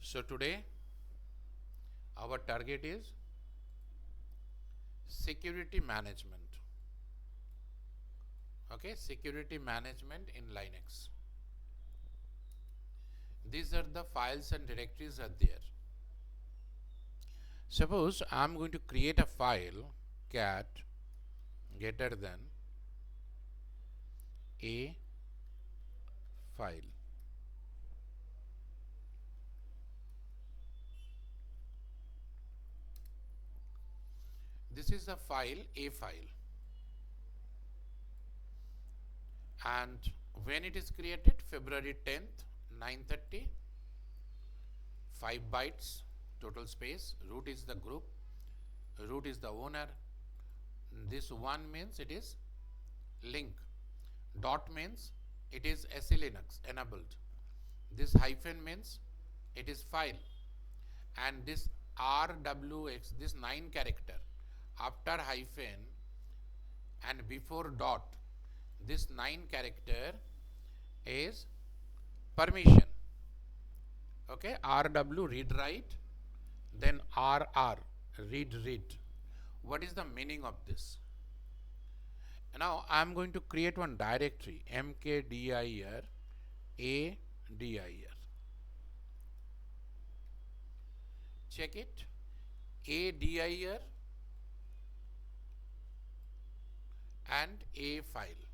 So today our target is security management. Okay, security management in Linux. These are the files and directories are there. Suppose I am going to create a file cat greater than a file. This is a file, a file, and when it is created, February 10th, 9:30, 5 bytes total space. Root is the group, root is the owner. This one means it is link. Dot means it is SE Linux enabled. This hyphen means it is file, and this RWX, this 9 character after hyphen and before dot, this 9 character is permission. Okay, RW read write, then RR read read. What is the meaning of this? Now I am going to create one directory mkdir a dir. Check it, a dir and a file.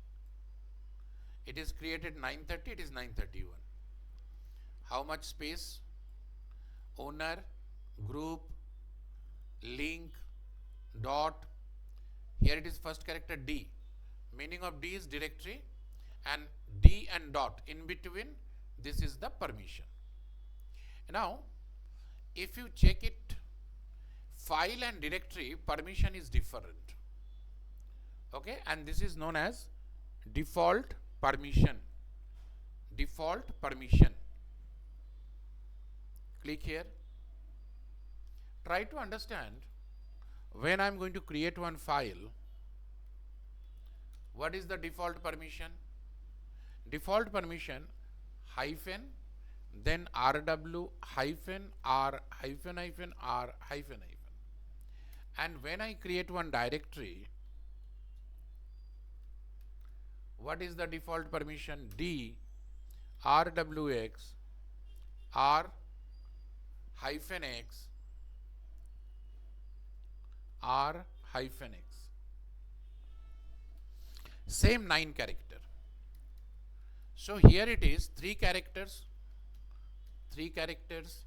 It is created 9:30, it is 9:31. How much space? Owner, group, link, dot. Here it is first character D. Meaning of D is directory, and D and dot in between, this is the permission. Now if you check it, file and directory permission is different. Okay, and this is known as default permission. Default permission. Click here. Try to understand, when I am going to create one file, what is the default permission? Default permission hyphen, then RW hyphen R hyphen hyphen R hyphen hyphen. And when I create one directory, what is the default permission? D RWX R hyphen X R hyphen X. Same 9 character. So here it is 3 characters, 3 characters,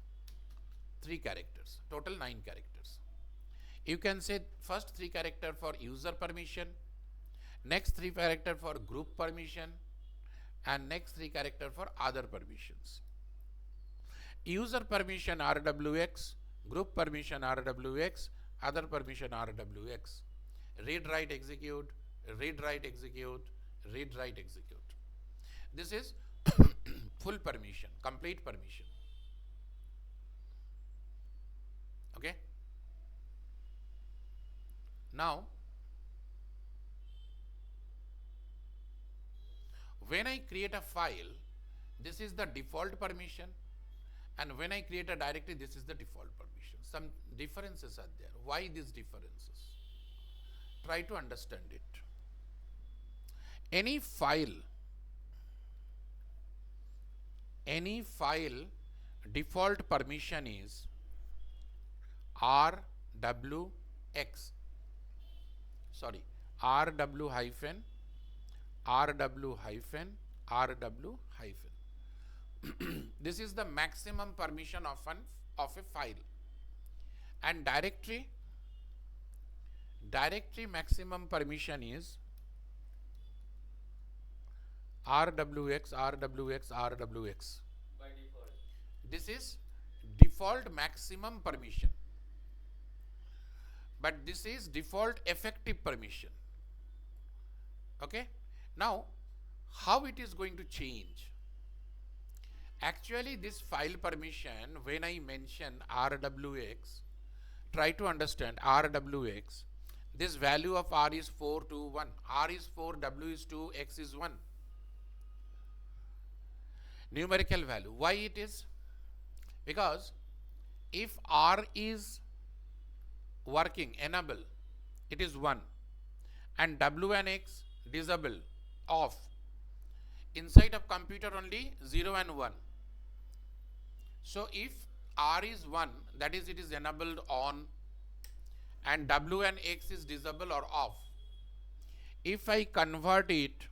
3 characters, total 9 characters. You can say first 3 character for user permission, next 3 character for group permission, and next 3 character for other permissions. User permission RWX, group permission RWX, other permission RWX. Read write execute, read write execute, read write execute. This is full permission, complete permission. Okay. Now when I create a file, this is the default permission, and when I create a directory, this is the default permission. Some differences are there. Why these differences? Try to understand it. Any file default permission is RWX, sorry, RW hyphen RW hyphen RW hyphen. This is the maximum permission of a file. And directory maximum permission is RWX RWX RWX. By default. This is default maximum permission, but this is default effective permission. Okay. Now how it is going to change? Actually this file permission, when I mention RWX, try to understand RWX, this value of R is 4 to 1. R is 4, W is 2, X is 1. Numerical value. Why it is? Because if R is working, enable, it is 1, and W and X disable, off. Inside of computer only 0 and 1. So if R is 1, that is it is enabled on, and W and X is disable or off. If I convert it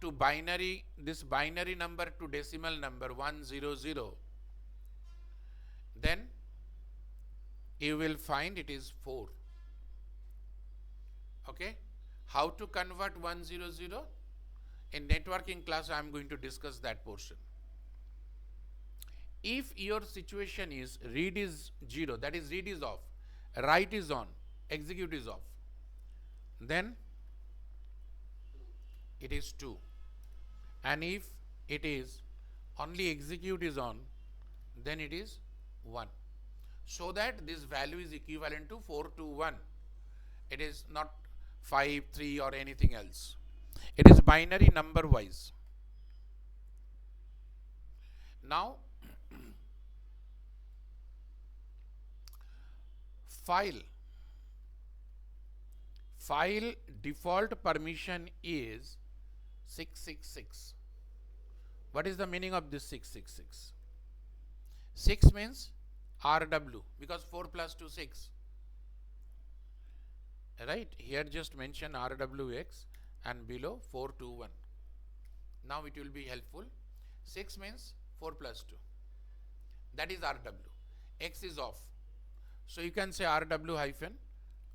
to binary, this binary number to decimal number 100, then you will find it is 4. Okay. How to convert 100? In networking class I am going to discuss that portion. If your situation is read is 0, that is read is off, write is on, execute is off, then it is 2. And if it is only execute is on, then it is 1. So that this value is equivalent to 4 to 1. It is not 5, 3 or anything else. It is binary number wise. Now, file default permission is 666. What is the meaning of this 666? 6 means RW, because 4 plus 2 6. Right, here just mention RWX and below 421. Now it will be helpful. 6 means 4 plus 2. That is RW. X is off. So you can say RW hyphen,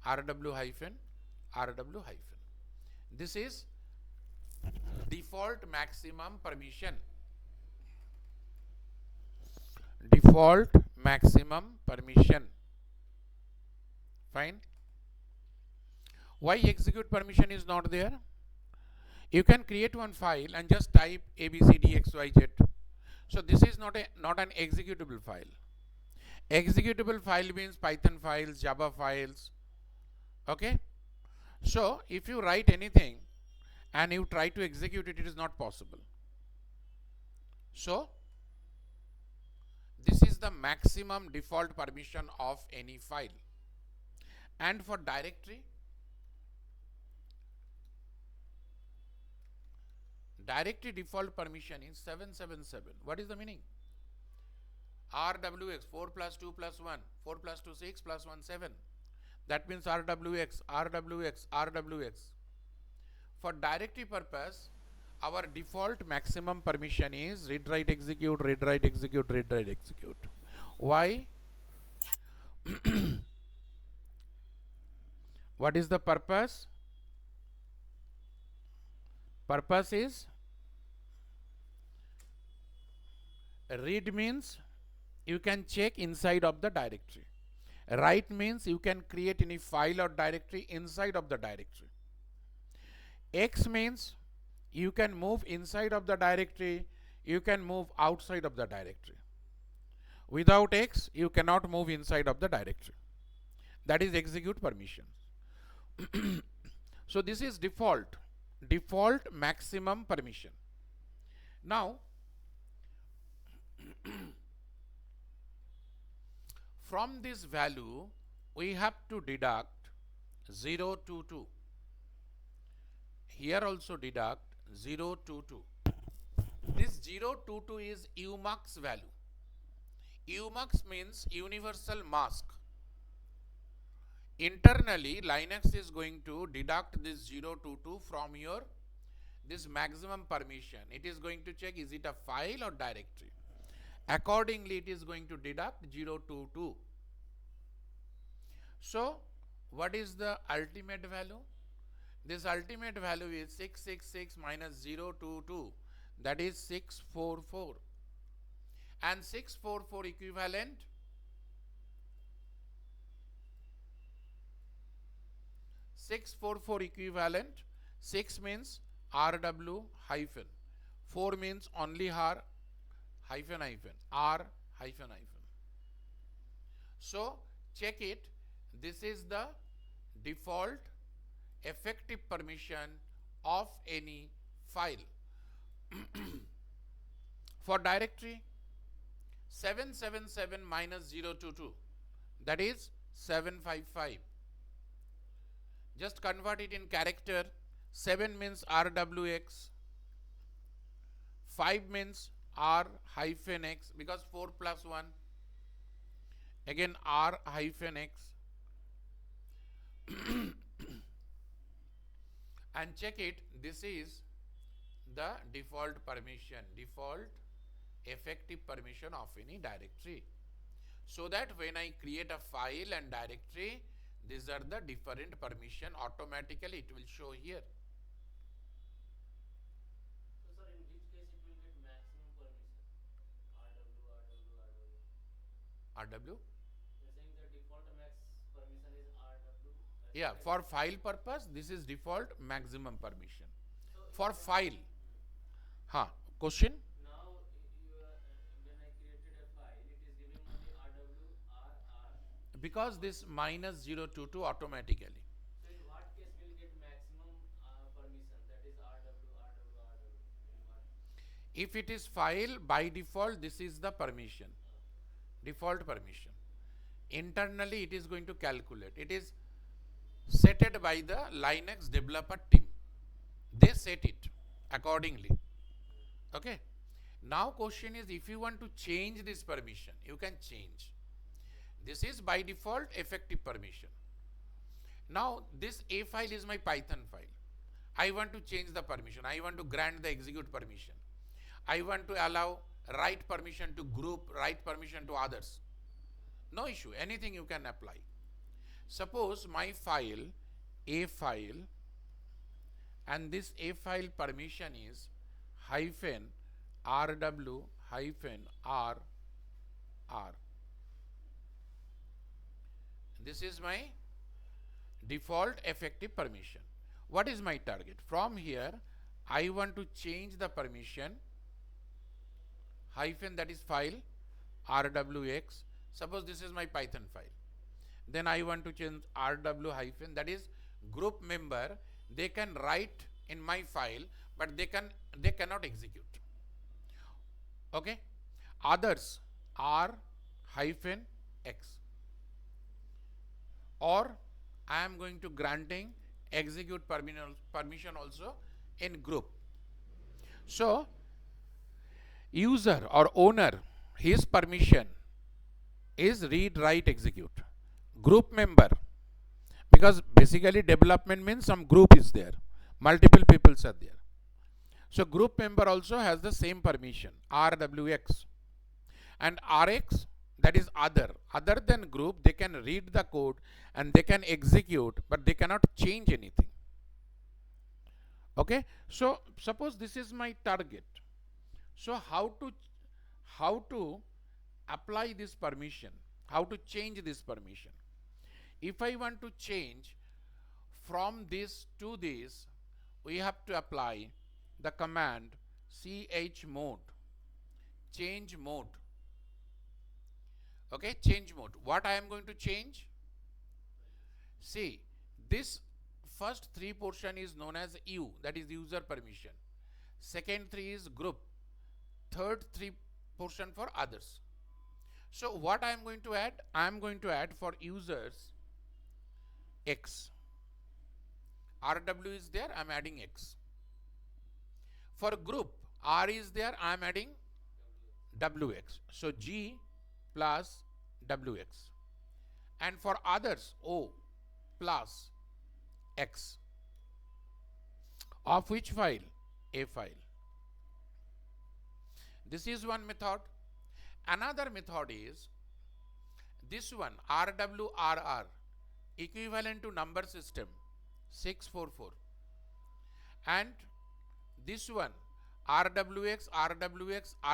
RW hyphen, RW hyphen. This is default maximum permission. Default maximum permission. Fine. Why execute permission is not there? You can create one file and just type ABCDXYZ. So this is not an executable file. Executable file means Python files, Java files. Okay. So if you write anything and you try to execute it, it is not possible. So this is the maximum default permission of any file. And for directory default permission is 777. What is the meaning? RWX 4 plus 2 plus 1, 4 plus 2 6 plus 1 7. That means RWX, RWX, RWX. For directory purpose, our default maximum permission is read, write, execute, read, write, execute, read, write, execute. Why? What is the purpose? Purpose is read means you can check inside of the directory. Write means you can create any file or directory inside of the directory. X means you can move inside of the directory, you can move outside of the directory. Without X, you cannot move inside of the directory. That is execute permission. So this is default maximum permission. Now, from this value, we have to deduct 0 to 2. Here also deduct 0 to 2. This 0 to 2 is UMAX value. UMAX means universal mask. Internally, Linux is going to deduct this 0 to 2 from your this maximum permission. It is going to check is it a file or directory. Accordingly, it is going to deduct 0 to 2. So, what is the ultimate value? This ultimate value is 666 minus 0 to 2. That is 644. And 644 equivalent equivalent 6 means RW hyphen, 4 means only R hyphen hyphen, R hyphen hyphen. So check it. This is the default effective permission of any file. For directory, 777 minus 022, that is 755. Just convert it in character. 7 means RWX, 5 means R hyphen X, because 4 plus 1, again R hyphen X, and check it. This is the default permission, default effective permission of any directory. So that when I create a file and directory, these are the different permission, automatically it will show here. So sir, in which case it will get maximum permission? RW. RW? You're saying the default max permission is RW. Yeah, for file purpose, this is default maximum permission. So For if file. Question? now when I created a file, it is giving only RW RR. Because this minus 022 automatically. So in what case will get maximum permission? That is RW. In what? If it is file, by default, this is the permission, default permission. Internally, it is going to calculate. It is set by the Linux developer team. They set it accordingly. Okay. Now question is, if you want to change this permission, you can change. This is by default effective permission. Now this A file is my Python file. I want to change the permission. I want to grant the execute permission. I want to allow write permission to group, write permission to others. No issue. Anything you can apply. Suppose my file, A file, and this A file permission is hyphen RW hyphen RR. This is my default effective permission. What is my target? From here, I want to change the permission hyphen, that is file RWX. Suppose this is my Python file. Then I want to change RW hyphen, that is group member. They can write in my file, but they cannot execute. Okay. Others R hyphen X. Or I am going to granting execute permission also in group. So user or owner, his permission is read, write, execute. Group member, because basically development means some group is there, multiple people are there. So group member also has the same permission, RWX. And RX, that is other than group, they can read the code and they can execute, but they cannot change anything. Okay. So suppose this is my target. So how to apply this permission, how to change this permission? If I want to change from this to this, we have to apply the command chmod, change mode. Okay, change mode. What I am going to change? See, this first 3 portion is known as U, that is user permission. Second 3 is group. Third 3 portion for others. So what I am going to add? I am going to add for users X. RW is there, I am adding X. For group, R is there, I am adding WX. So G plus WX. And for others, O plus X. Of which file? A file. This is one method. Another method is this one, RWRR, equivalent to number system 644. And this one, RWX,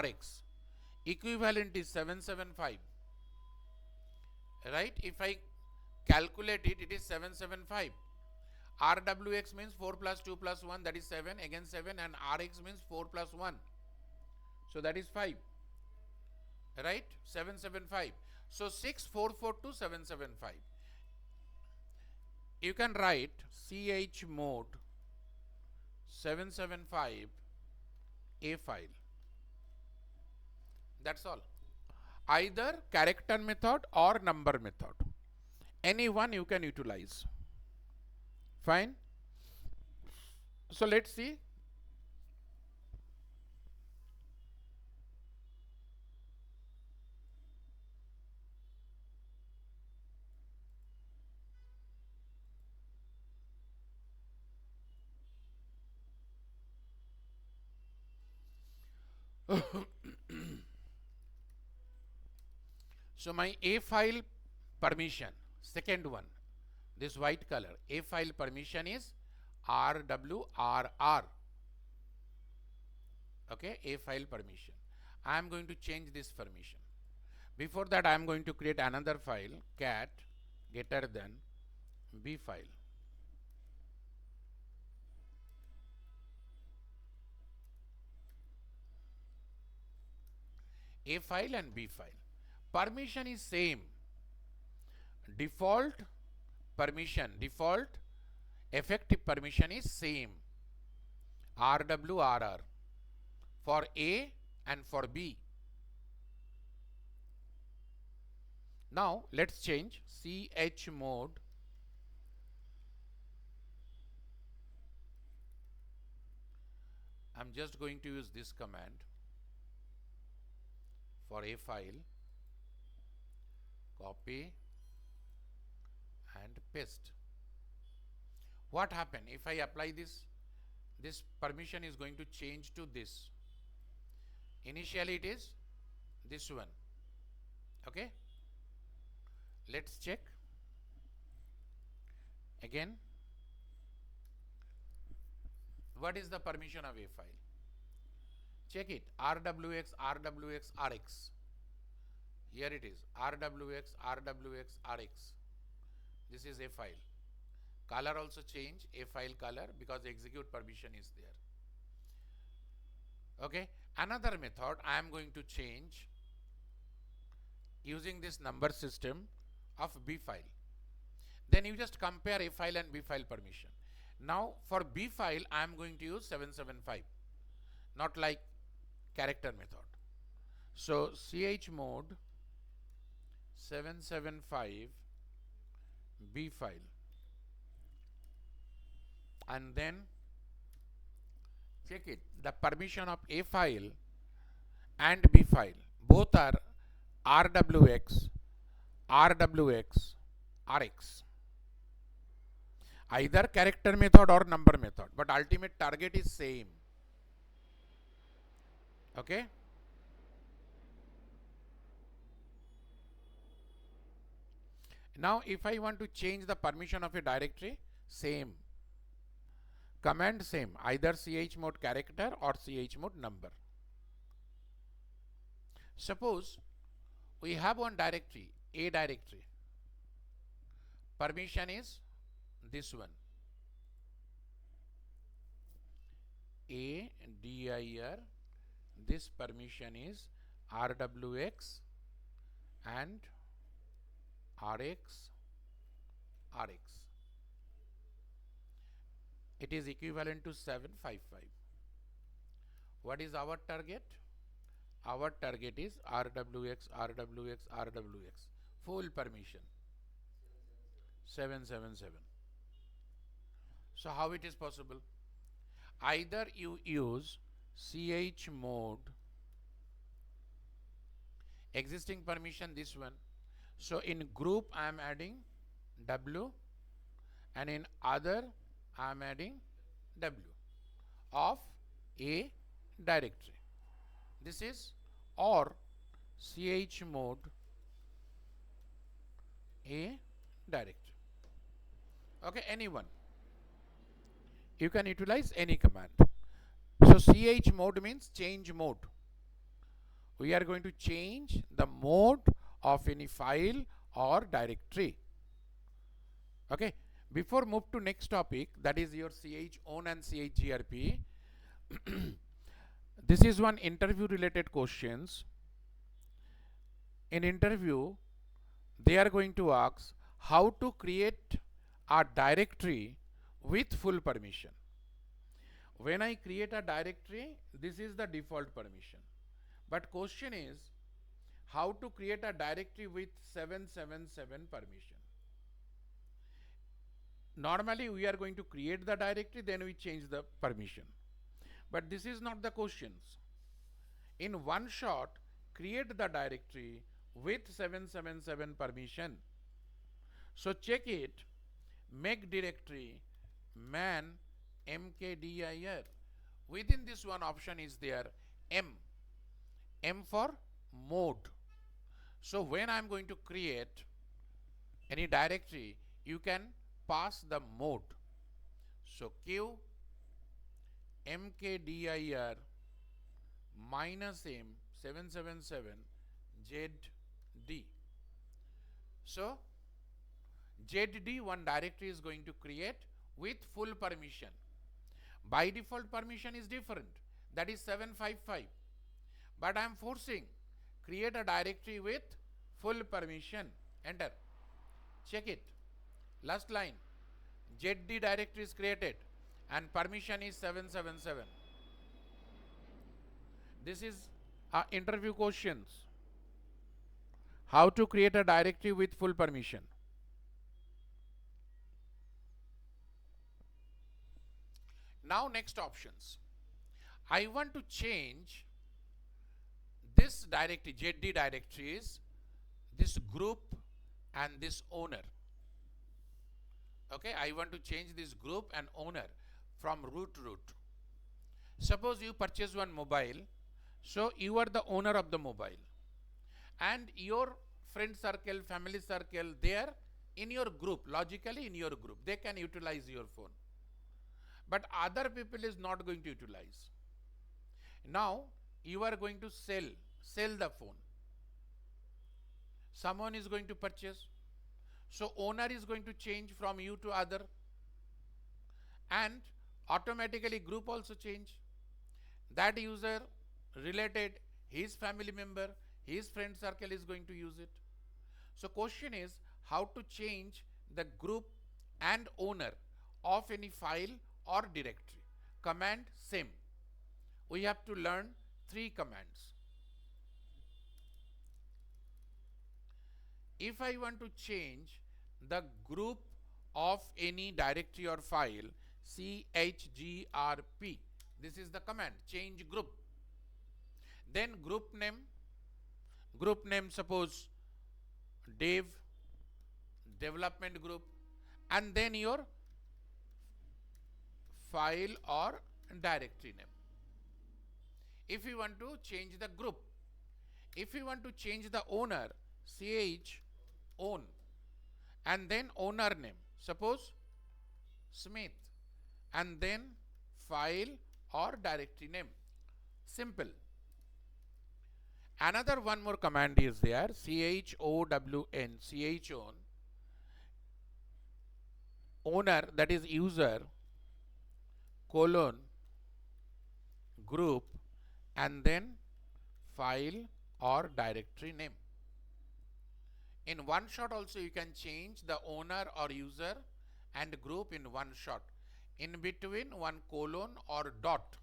RX, equivalent is 775. Right? If I calculate it, it is 775. RWX means 4 plus 2 plus 1, that is 7, again 7, and RX means 4 plus 1. So that is 5. Right? 775. So 644 to 775. You can write chmod 775 A file. That's all. either character method or number method. Any one you can utilize. Fine. So let's see. So my A file permission, second one, this white color, A file permission is RWRR. Okay, A file permission. I am going to change this permission. Before that, I am going to create another file, cat greater than B file. A file and B file. Permission is same. Default permission, default effective permission is same. RWRR for A and for B. Now let's change chmod I'm just going to use this command for a file, copy and paste. What happen if I apply this? This permission is going to change to this. Initially it is this one. Okay, let's check again. What is the permission of a file? Check it, rwx rwx rx. Here it is, rwx rwx rx. This is a file. Color also change, a file color, because execute permission is there. Okay, another method I am going to change using this number system of B file. Then you just compare A file and B file permission. Now for B file I am going to use 775, not like character method. So chmod 775 B file, and then check it, the permission of A file and B file both are rwx rwx rx, either character method or number method, but ultimate target is same. Okay, now if I want to change the permission of a directory, same command, same, either chmod character or chmod number. Suppose we have one directory, A directory, permission is this one, A dir, this permission is rwx and rx rx. It is equivalent to 755. What is our target? Our target is rwx rwx rwx, full permission 777. So how it is possible? Either you use chmod existing permission, this one. So in group I am adding w, and in other I am adding w of A directory. This is, or chmod A directory. Okay, anyone. You can utilize any command. So chmod means change mode. We are going to change the mode of any file or directory. Okay, before move to next topic, that is your chown and chgrp. This is one interview related questions. In interview, they are going to ask how to create a directory with full permission. When I create a directory, this is the default permission. But question is, how to create a directory with 777 permission. Normally we are going to create the directory, then we change the permission. But this is not the questions. In one shot, create the directory with 777 permission. So check it, make directory man mkdir. Within this one option is there M for mode. So when I am going to create any directory, you can pass the mode. So q mkdir minus m 777 zd. So zd one directory is going to create with full permission. By default permission is different, that is 755, but I am forcing create a directory with full permission. Enter, check it, last line, zd directory is created and permission is 777. This is interview questions, how to create a directory with full permission. Now next options, I want to change this directory, zd directories, this group and this owner. Okay, I want to change this group and owner from root. Suppose you purchase one mobile, so you are the owner of the mobile, and your friend circle, family circle, they are in your group, logically in your group, they can utilize your phone, but other people is not going to utilize. Now you are going to sell the phone, someone is going to purchase, so owner is going to change from you to other, and automatically group also change. That user related his family member, his friend circle is going to use it. So question is how to change the group and owner of any file or directory. Command same. We have to learn 3 commands. If I want to change the group of any directory or file, chgrp, this is the command, change group. Then group name suppose dev, development group, and then your file or directory name. If you want to change the group, if you want to change the owner, ch own, and then owner name, suppose Smith, and then file or directory name. Simple. Another one more command is there, chown, chown, owner, that is user, colon, group, and then file or directory name. In one shot also you can change the owner or user and group in one shot. In between one colon or dot,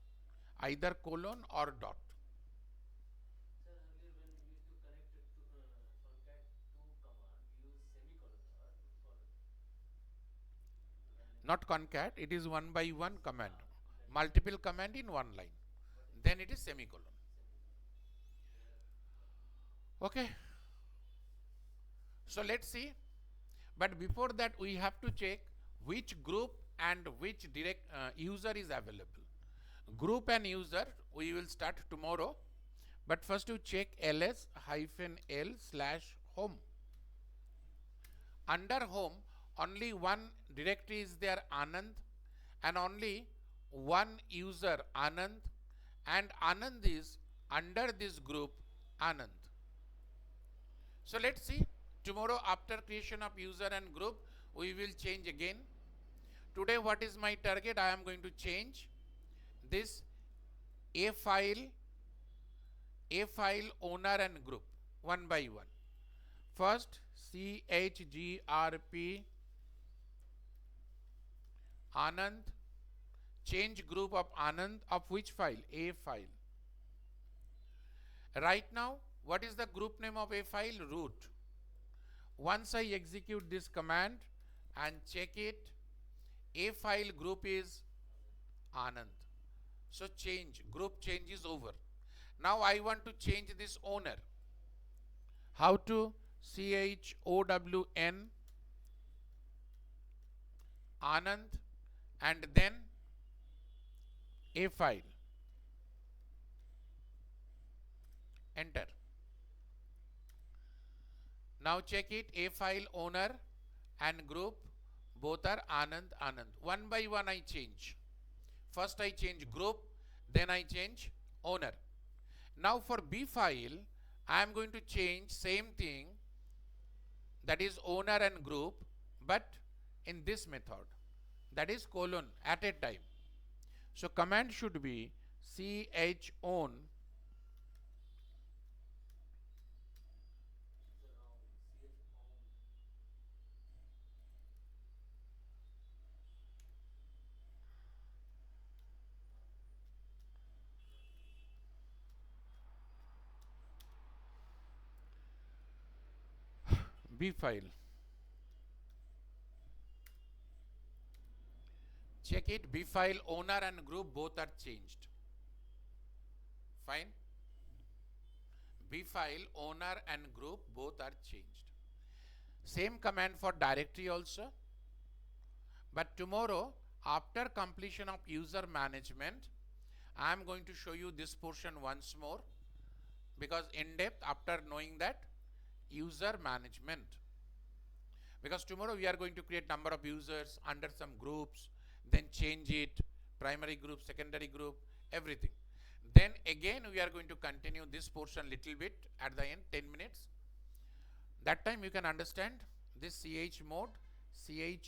either colon or dot. Sir, earlier when we used to connect it to concat to command, we use semicolon or colon. Not concat, it is one by one command. Then Multiple command in one line. Then it is semicolon. Okay. So let's see. But before that we have to check which group and which user is available. Group and user we will start tomorrow. But first you check ls-l/home. Under home only one directory is there, Anand, and only one user, Anand, and Anand is under this group Anand. So let's see. Tomorrow after creation of user and group we will change again. Today what is my target? I am going to change this a file owner and group one by one. First chgrp Anand, change group of Anand of which file? A file. Right now What is the group name of a file? Root. Once I execute this command and check it, a file group is Anand. So change, group change is over. Now I want to change this owner. How to? chown Anand and then a file. Enter. Now check it, a file owner and group both are Anand Anand. One by one I change. First I change group, then I change owner. Now for B file, I am going to change same thing, that is owner and group, but in this method, that is colon at a time. So command should be chown It's wrong. CH own. B file. Check it, B file owner and group both are changed. Fine. B file owner and group both are changed. Same command for directory also. But tomorrow, after completion of user management, I am going to show you this portion once more, because in depth after knowing that user management. Because tomorrow we are going to create number of users under some groups, then change it, primary group, secondary group, everything. Then again we are going to continue this portion little bit at the end, 10 minutes. That time you can understand this chmod, chgrp,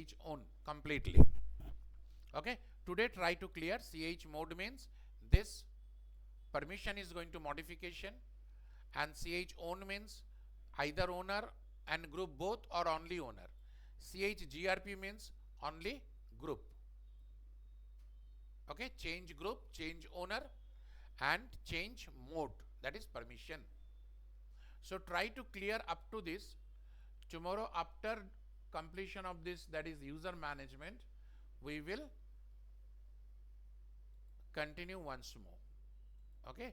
chown completely. Okay, today try to clear. chmod means this permission is going to modification, and chown means either owner and group both or only owner. chgrp means only group. Okay, change group, change owner, and change mode, that is permission. So try to clear up to this. Tomorrow after completion of this, that is user management, we will continue once more. Okay.